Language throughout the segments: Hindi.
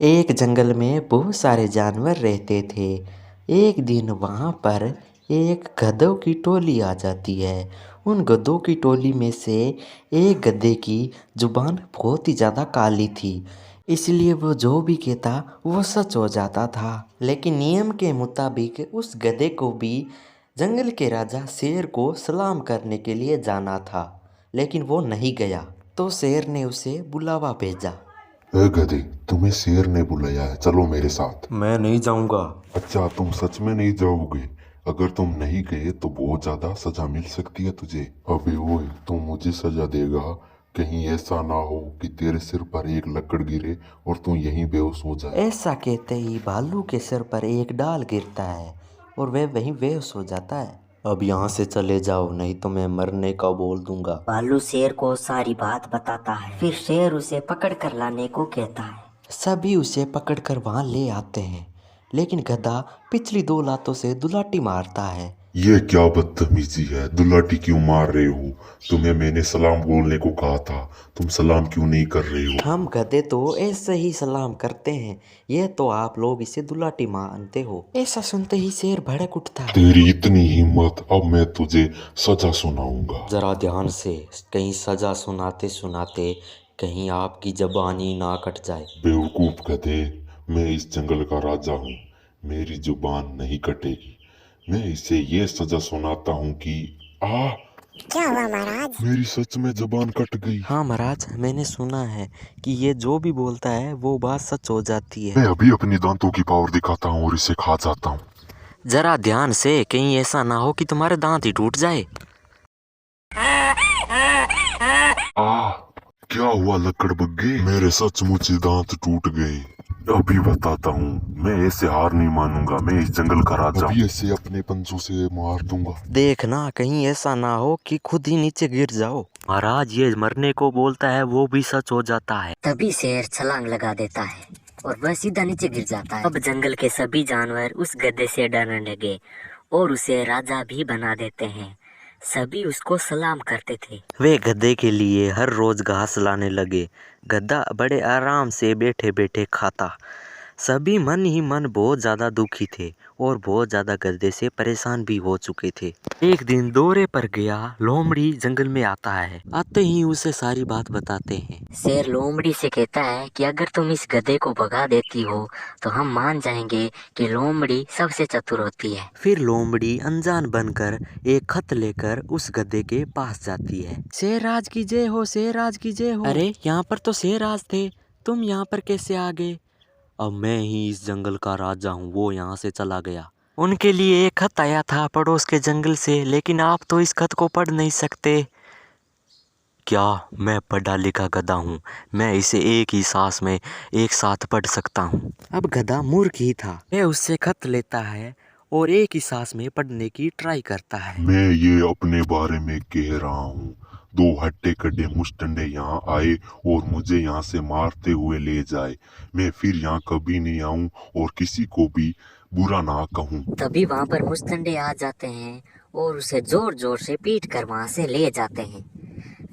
एक जंगल में बहुत सारे जानवर रहते थे। एक दिन वहाँ पर एक गधों की टोली आ जाती है। उन गधों की टोली में से एक गधे की जुबान बहुत ही ज़्यादा काली थी, इसलिए वो जो भी कहता वो सच हो जाता था। लेकिन नियम के मुताबिक उस गधे को भी जंगल के राजा शेर को सलाम करने के लिए जाना था, लेकिन वो नहीं गया। तो शेर ने उसे बुलावा भेजा। ए गधे, तुम्हें शेर ने बुलाया है, चलो मेरे साथ। मैं नहीं जाऊंगा। अच्छा, तुम सच में नहीं जाओगे? अगर तुम नहीं गए तो बहुत ज्यादा सजा मिल सकती है तुझे। अबे ओए, तुम मुझे सजा देगा? कहीं ऐसा ना हो कि तेरे सिर पर एक लकड़ गिरे और तू यहीं बेहोश हो जाए। ऐसा कहते ही भालू के सिर पर एक डाल गिरता है और वह वहीं बेहोश हो जाता है। अब यहाँ से चले जाओ, नहीं तो मैं मरने का बोल दूंगा। भालू शेर को सारी बात बताता है। फिर शेर उसे पकड़ कर लाने को कहता है। सभी उसे पकड़कर वहां ले आते हैं, लेकिन गधा पिछली दो लातों से दुलाटी मारता है। ये क्या बदतमीजी है? दुलाटी क्यों मार रहे हो? तुम्हें मैंने सलाम बोलने को कहा था, तुम सलाम क्यों नहीं कर रहे हो? हम गधे तो ऐसे ही सलाम करते हैं, ये तो आप लोग इसे दुलाटी मानते हो। ऐसा सुनते ही शेर भड़क उठता है। तेरी इतनी हिम्मत, अब मैं तुझे सजा सुनाऊंगा। जरा ध्यान से, कहीं सजा सुनाते सुनाते कहीं आपकी जबानी ना कट जाए। बेवकूफ गधे, मैं इस जंगल का राजा हूँ, मेरी जुबान नहीं कटेगी। मैं इसे ये सजा सुनाता हूँ कि आ क्या हुआ महाराज? मेरी सच में जुबान कट गई। हाँ महाराज, मैंने सुना है कि ये जो भी बोलता है वो बात सच हो जाती है। मैं अभी अपनी दांतों की पावर दिखाता हूँ और इसे खा जाता हूँ। जरा ध्यान से, कहीं ऐसा ना हो कि तुम्हारे दांत ही टूट जाए। आ क्या हुआ लकड़ बग्गे? मेरे सचमुच ही दांत टूट गए। अभी बताता हूँ, मैं ऐसे हार नहीं मानूंगा। मैं इस जंगल का राजा हूँ। अभी ऐसे अपने पंजों से मार दूंगा। देखना कहीं ऐसा ना हो कि खुद ही नीचे गिर जाओ। महाराज, ये मरने को बोलता है वो भी सच हो जाता है। तभी शेर छलांग लगा देता है और वह सीधा नीचे गिर जाता है। अब जंगल के सभी जानवर उस गधे से डरने लगे और उसे राजा भी बना देते हैं। सभी उसको सलाम करते थे। वे गधे के लिए हर रोज घास लाने लगे। गधा बड़े आराम से बैठे बैठे खाता। सभी मन ही मन बहुत ज्यादा दुखी थे और बहुत ज्यादा गधे से परेशान भी हो चुके थे। एक दिन दौरे पर गया लोमड़ी जंगल में आता है। आते ही उसे सारी बात बताते हैं। शेर लोमड़ी से कहता है कि अगर तुम इस गधे को भगा देती हो तो हम मान जाएंगे कि लोमड़ी सबसे चतुर होती है। फिर लोमड़ी अनजान बनकर एक खत लेकर उस गधे के पास जाती है। शेरराज की जय हो, शेरराज की जय हो। अरे, यहाँ पर तो शेरराज थे, तुम यहाँ पर कैसे आ गए? अब मैं ही इस जंगल का राजा हूँ, वो यहाँ से चला गया। उनके लिए एक खत आया था पड़ोस के जंगल से, लेकिन आप तो इस खत को पढ़ नहीं सकते। क्या? मैं पढ़ा लिखा गधा हूँ, मैं इसे एक ही सांस में एक साथ पढ़ सकता हूँ। अब गधा मूर्ख ही था। वह उससे खत लेता है और एक ही सांस में पढ़ने की ट्राई करता है। मैं ये अपने बारे में कह रहा हूँ। दो हट्टे कड्डे मुस्टंडे यहाँ आए और मुझे यहाँ से मारते हुए ले जाए। मैं फिर यहाँ कभी नहीं आऊँ और किसी को भी बुरा ना कहूँ। तभी वहाँ पर मुस्तंडे आ जाते हैं और उसे जोर जोर से पीट कर वहाँ से ले जाते हैं।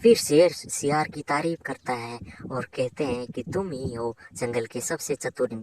फिर शेर सियार की तारीफ करता है और कहते हैं कि तुम ही हो जंगल के सबसे चतुर